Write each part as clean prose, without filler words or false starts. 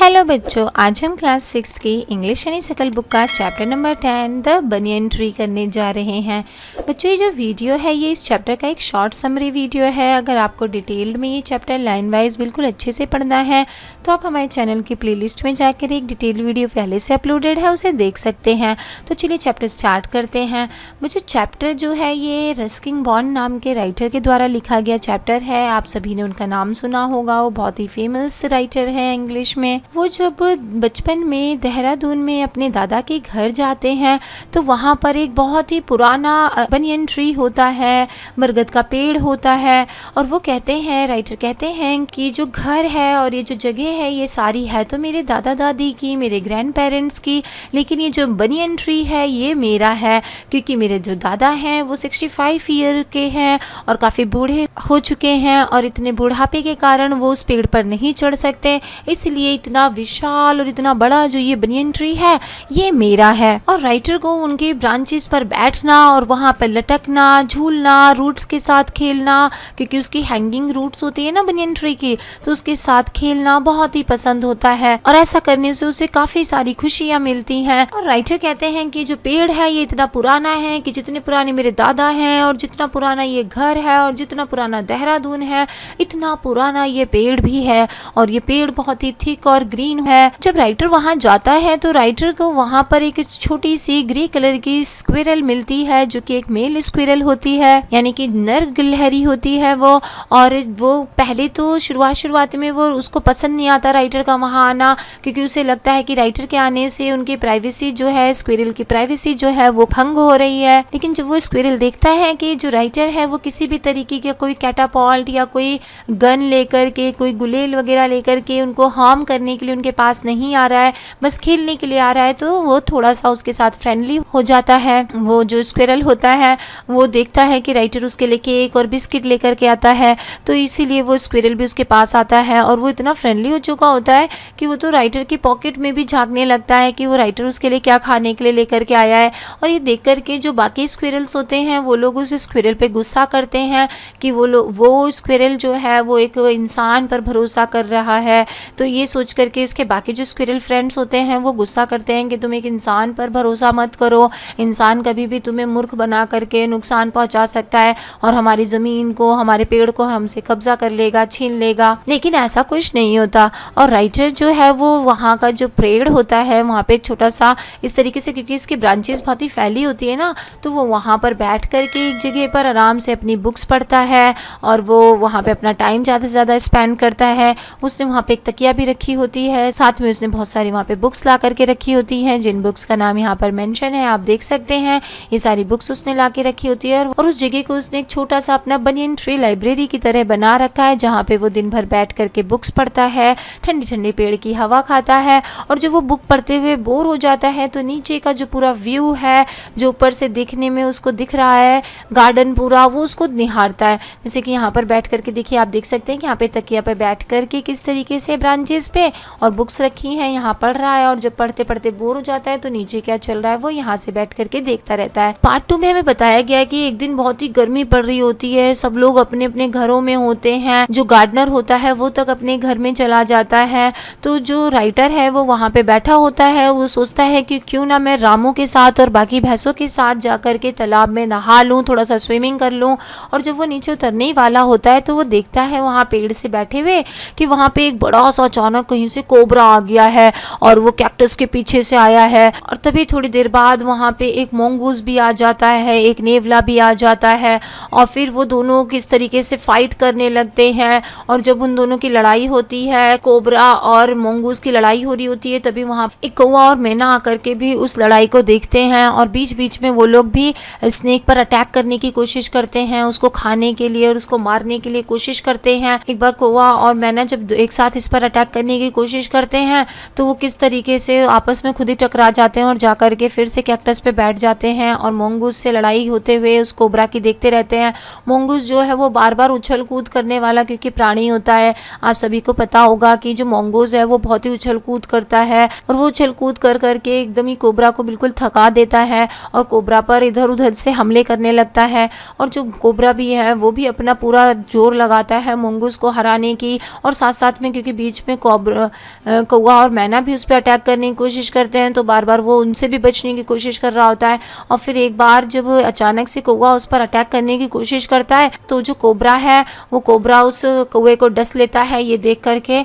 Hello बच्चों, आज हम क्लास 6 की इंग्लिश यानी सकल बुक का chapter number 10 the banyan tree करने जा रहे हैं। बच्चों, ये जो वीडियो है ये इस चैप्टर का एक शॉर्ट समरी वीडियो है। अगर आपको डिटेल्ड में ये चैप्टर लाइन वाइज बिल्कुल अच्छे से पढ़ना है तो आप हमारे चैनल की प्लेलिस्ट में जाकर एक डिटेल्ड वीडियो पहले से अपलोडेड है, उसे देख सकते हैं। तो चलिए चैप्टर स्टार्ट करते हैं। बच्चों, चैप्टर जो है ये रस्किन बॉन्ड नाम के राइटर के द्वारा लिखा गया चैप्टर है। आप सभी ने उनका नाम सुना होगा, वो बहुत ही फेमस राइटर है इंग्लिश में। वो जब बचपन में देहरादून में अपने दादा के घर जाते हैं तो वहाँ पर एक बहुत ही पुराना बनियन ट्री होता है, बरगद का पेड़ होता है। और वो कहते हैं, राइटर कहते हैं कि जो घर है और ये जो जगह है ये सारी है तो मेरे दादा दादी की, मेरे ग्रैंड पेरेंट्स की, लेकिन ये जो बनियन ट्री है ये मेरा है, क्योंकि मेरे जो दादा हैं वो 65 ईयर के हैं और काफ़ी बूढ़े हो चुके हैं और इतने बुढ़ापे के कारण वो उस पेड़ पर नहीं चढ़ सकते, इसलिए इतना विशाल और इतना बड़ा जो ये बनियन ट्री है ये मेरा है। और राइटर को उनके ब्रांचेस पर बैठना और वहाँ पर लटकना, झूलना, रूट्स के साथ खेलना, क्योंकि उसकी हैंगिंग रूट्स होती है ना बनियन ट्री की, तो उसके साथ खेलना बहुत ही पसंद होता है और ऐसा करने से उसे काफ़ी सारी खुशियाँ मिलती हैं। और राइटर कहते हैं कि जो पेड़ है ये इतना पुराना है कि जितने पुराने मेरे दादा हैं और जितना पुराना ये घर है और जितना पुराना देहरादून है इतना पुराना ये पेड़ भी है और ये पेड़ बहुत ही थिक और ग्रीन है। जब राइटर वहां जाता है तो राइटर को वहां पर एक छोटी सी ग्रे कलर की स्क्विरल मिलती है जो कि एक मेल स्क्विरल होती है, यानी कि नर गिलहरी होती है वो। और वो पहले तो शुरुआत में वो उसको पसंद नहीं आता राइटर का वहां आना, क्योंकि उसे लगता है कि राइटर के आने से उनकी प्राइवेसी जो है, स्क्विरल की प्राइवेसी जो है वो भंग हो रही है। लेकिन जब वो स्क्विरल देखता है कि जो राइटर है वो किसी भी तरीके के कोई कैटापॉल्ट या कोई गन लेकर के, कोई गुलेल वगैरह लेकर के उनको हार्म करने के लिए उनके पास नहीं आ रहा है, बस खेलने के लिए आ रहा है, तो वो थोड़ा सा उसके साथ फ्रेंडली हो जाता है। वो जो स्क्विरल होता है वो देखता है कि राइटर उसके लिए केक और बिस्किट लेकर के आता है, तो इसीलिए वो स्क्विरल भी उसके पास आता है और वो इतना फ्रेंडली हो चुका होता है कि वो तो राइटर की पॉकेट में भी झांकने लगता है कि वो राइटर उसके लिए क्या खाने के लिए लेकर के आया है। और ये देख करके जो बाकी स्क्विरल्स होते हैं वो लोग उस स्क्विरल पे गुस्सा करते हैं कि वो स्क्विरल जो है वो एक इंसान पर भरोसा कर रहा है। तो ये सोच करके इसके बाकी जो स्क्विरल फ्रेंड्स होते हैं वो गुस्सा करते हैं कि तुम एक इंसान पर भरोसा मत करो, इंसान कभी भी तुम्हें मूर्ख बना करके नुकसान पहुंचा सकता है और हमारी ज़मीन को, हमारे पेड़ को हमसे कब्जा कर लेगा, छीन लेगा। लेकिन ऐसा कुछ नहीं होता। और राइटर जो है वो वहाँ का जो पेड़ होता है वहाँ पे एक छोटा सा इस तरीके से, क्योंकि इसकी ब्रांचेस बहुत ही फैली होती है ना, तो वो वहाँ पर बैठ करके एक जगह पर आराम से अपनी बुक्स पढ़ता है और वो वहाँ पे अपना टाइम ज़्यादा से ज़्यादा स्पेंड करता है। उसने वहाँ पे एक तकिया भी रखी होती है, साथ में उसने बहुत सारी वहाँ पे बुक्स ला करके रखी होती हैं, जिन बुक्स का नाम यहाँ पर मेंशन है आप देख सकते हैं। ये सारी बुक्स उसने ला के रखी होती है और उस जगह को उसने एक छोटा सा अपना बनियन ट्री लाइब्रेरी की तरह बना रखा है, जहाँ पे वो दिन भर बैठ करके बुक्स पढ़ता है, ठंडी ठंडी पेड़ की हवा खाता है। और जब वो बुक पढ़ते हुए बोर हो जाता है तो नीचे का जो पूरा व्यू है, जो ऊपर से देखने में उसको दिख रहा है गार्डन पूरा, वो उसको निहारता है। जैसे कि यहाँ पर बैठ करके देखिए, आप देख सकते हैं कि यहाँ पे तकिया पे बैठ करके किस तरीके से ब्रांचेस पे और बुक्स रखी हैं, यहाँ पढ़ रहा है। और जब पढ़ते पढ़ते बोर हो जाता है तो नीचे क्या चल रहा है वो यहाँ से बैठ करके देखता रहता है। पार्ट 2 में हमें बताया गया है कि एक दिन बहुत ही गर्मी पड़ रही होती है, सब लोग अपने अपने घरों में होते हैं, जो गार्डनर होता है वो तक अपने घर में चला जाता है। तो जो राइटर है वो वहाँ पे बैठा होता है, वो सोचता है कि क्यों ना मैं रामू के साथ और बाकी भैंसों के साथ जाकर के तालाब में नहा लूँ, थोड़ा सा स्विमिंग कर लूँ। और जब वो नीचे उतरने ही वाला होता है तो वो देखता है वहाँ पेड़ से बैठे हुए कि वहाँ पे एक बड़ा सा अचानक कहीं से कोबरा आ गया है और वो कैक्टस के पीछे से आया है। और तभी थोड़ी देर बाद वहाँ पे एक मोंगूस भी आ जाता है, एक नेवला भी आ जाता है और फिर वो दोनों किस तरीके से फाइट करने लगते हैं। और जब उन दोनों की लड़ाई होती है, कोबरा और मोंगूस की लड़ाई हो रही होती है, तभी वहाँ एक कौवा और मैना आकर के भी उस लड़ाई को देखते हैं और बीच बीच में वो लोग भी स्नेक पर अटैक करने की कोशिश करते हैं, उसको खाने के लिए और उसको मारने के लिए कोशिश करते हैं। एक बार कौवा और मैना जब एक साथ इस पर अटैक करने की कोशिश करते हैं तो वो किस तरीके से आपस में खुद ही टकरा जाते हैं और जाकर के फिर से कैक्टस पे बैठ जाते हैं और मोंगूस से लड़ाई लड़ाई होते हुए उस कोबरा की देखते रहते हैं। मोंगूस जो है वो बार बार उछल कूद करने वाला क्योंकि प्राणी होता है। आप सभी को पता होगा कि जो मोंगूस है वो बहुत ही उछल कूद करता है और वो उछल कूद कर करके एकदम ही कोबरा को बिल्कुल थका देता है और कोबरा पर इधर उधर से हमले करने लगता है। और जो कोबरा भी है वो भी अपना पूरा जोर लगाता है मोंगूस को हराने की, और साथ साथ में क्योंकि बीच में कौवा और मैना भी उस पर अटैक करने की कोशिश करते हैं तो बार बार वो उनसे भी बचने की कोशिश कर रहा होता है। और फिर एक बार जब अचानक से कौवा उस पर अटैक करने की कोशिश करता है तो जो कोबरा है वो कोबरा उस कौवे को डस लेता है। ये देख करके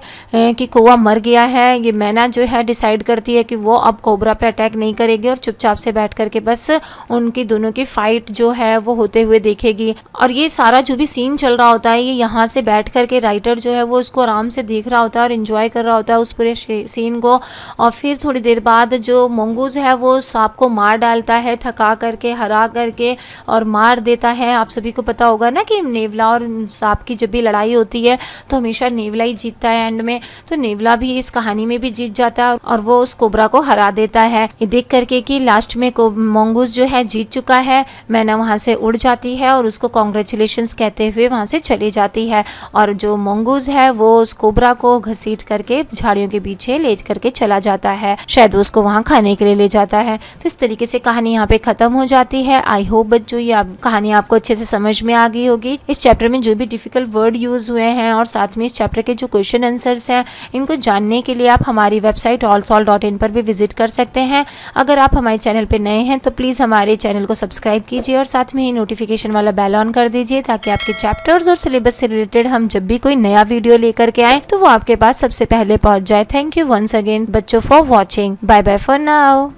कि कौवा मर गया है, ये मैना जो है डिसाइड करती है कि वो अब कोबरा पे अटैक नहीं करेगी और चुपचाप से बैठ करके बस उनकी दोनों की फाइट जो है वो होते हुए देखेगी। और ये सारा जो भी सीन चल रहा होता है ये यहाँ से बैठ करके राइटर जो है वो उसको आराम से देख रहा होता है और एंजॉय कर रहा होता है उस पूरे सीन को। और फिर थोड़ी देर बाद जो मोंगूस है वो सांप को मार डालता है, थका करके हरा करके और मार देता है। आप सभी को पता होगा ना कि नेवला और सांप की जब भी लड़ाई होती है तो हमेशा नेवला ही जीतता है एंड में, तो नेवला भी इस कहानी में भी जीत जाता है और वो उस कोबरा को हरा देता है। ये देख करके कि लास्ट में मोंगूस जो है जीत चुका है, मैना वहाँ से उड़ जाती है और उसको कॉन्ग्रेचुलेशंस कहते हुए वहाँ से चली जाती है। और जो मोंगूस है वो उस कोबरा को घसीट करके झाड़ियों के पीछे ले करके चला जाता है, शायद उसको वहाँ खाने के लिए ले जाता है। तो इस तरीके से कहानी यहाँ पे खत्म हो जाती है। आई होप बच्चों ये कहानी आपको अच्छे से समझ में आ गई होगी। इस चैप्टर में जो भी डिफिकल्ट वर्ड यूज हुए हैं और साथ में इस चैप्टर के जो क्वेश्चन आंसर्स हैं इनको जानने के लिए आप हमारी वेबसाइट allsolve.in पर भी विजिट कर सकते हैं। अगर आप हमारे चैनल पर नए हैं तो प्लीज़ हमारे चैनल को सब्सक्राइब कीजिए और साथ में ही नोटिफिकेशन वाला बेल ऑन कर दीजिए ताकि आपके चैप्टर्स और सिलेबस से रिलेटेड हम जब भी कोई नया वीडियो लेकर के आए तो वो आपके पास सबसे पहले पहुंच जाए। थैंक यू वंस अगेन बच्चों for watching. Bye bye for now.